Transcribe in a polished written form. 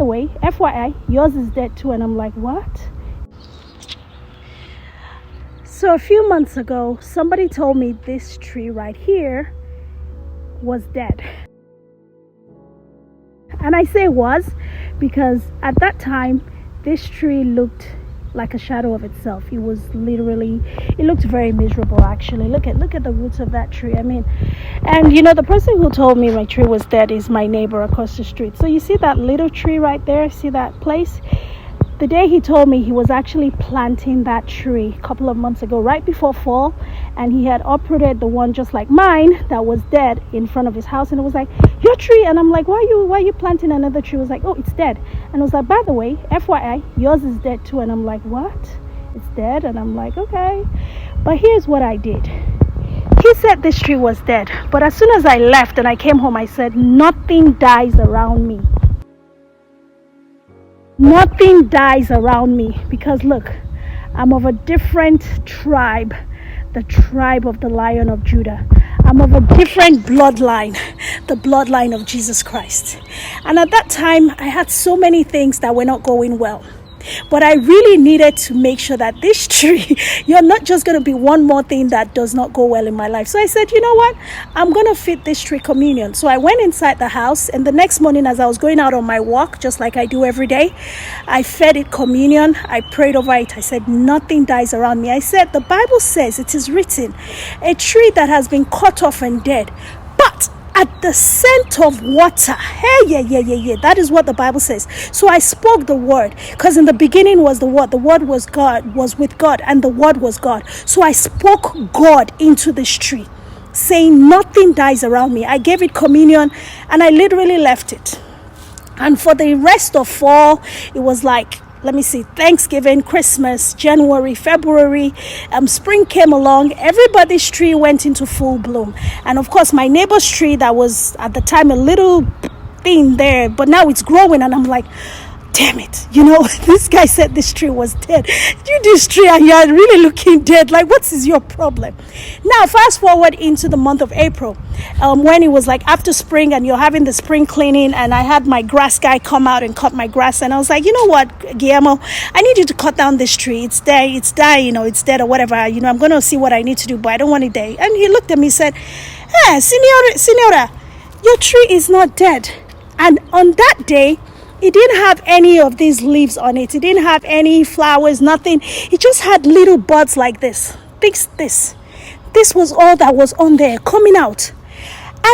way, FYI, yours is dead too. And I'm like, what? So a few months ago, somebody told me this tree right here was dead. And I say was because at that time, this tree looked like a shadow of itself. It was literally, it looked very miserable actually. Look at the roots of that tree. I mean, and you know, the person who told me my tree was dead is my neighbor across the street. So you see that little tree right there? See that place? The day he told me, he was actually planting that tree a couple of months ago, right before fall, and he had uprooted the one just like mine that was dead in front of his house. And it was like, your tree? And I'm like, why are you planting another tree? It was like, oh, it's dead. And I was like, by the way, FYI, yours is dead too. And I'm like, what? It's dead? And I'm like, okay. But here's what I did. He said this tree was dead, but as soon as I left and I came home, I said, nothing dies around me. Nothing dies around me, because look, I'm of a different tribe, the tribe of the Lion of Judah. I'm of a different bloodline, the bloodline of Jesus Christ. And at that time, I had so many things that were not going well. But I really needed to make sure that this tree, you're not just going to be one more thing that does not go well in my life. So I said, you know what? I'm going to feed this tree communion. So I went inside the house, and the next morning as I was going out on my walk, just like I do every day, I fed it communion. I prayed over it. I said, nothing dies around me. I said, the Bible says, it is written, a tree that has been cut off and dead, but at the scent of water. Hey, yeah. That is what the Bible says. So I spoke the word, because in the beginning was the word. The word was God, was with God, and the word was God. So I spoke God into this tree, saying nothing dies around me. I gave it communion, and I literally left it. And for the rest of fall, it was like, let me see, Thanksgiving, Christmas, January, February, spring came along. Everybody's tree went into full bloom. And of course, my neighbor's tree that was at the time a little thing there, but now it's growing. And I'm like, damn it, you know, this guy said this tree was dead. You this tree and you're really looking dead. Like, what is your problem? Now, fast forward into the month of April, when it was like after spring and you're having the spring cleaning, and I had my grass guy come out and cut my grass. And I was like, you know what, Guillermo, I need you to cut down this tree. It's dead, you know, it's dead or whatever. You know, I'm going to see what I need to do, but I don't want it dead. And he looked at me and said, hey, Senora, your tree is not dead. And on that day, it didn't have any of these leaves on it. It didn't have any flowers, nothing. It just had little buds like this. This was all that was on there coming out.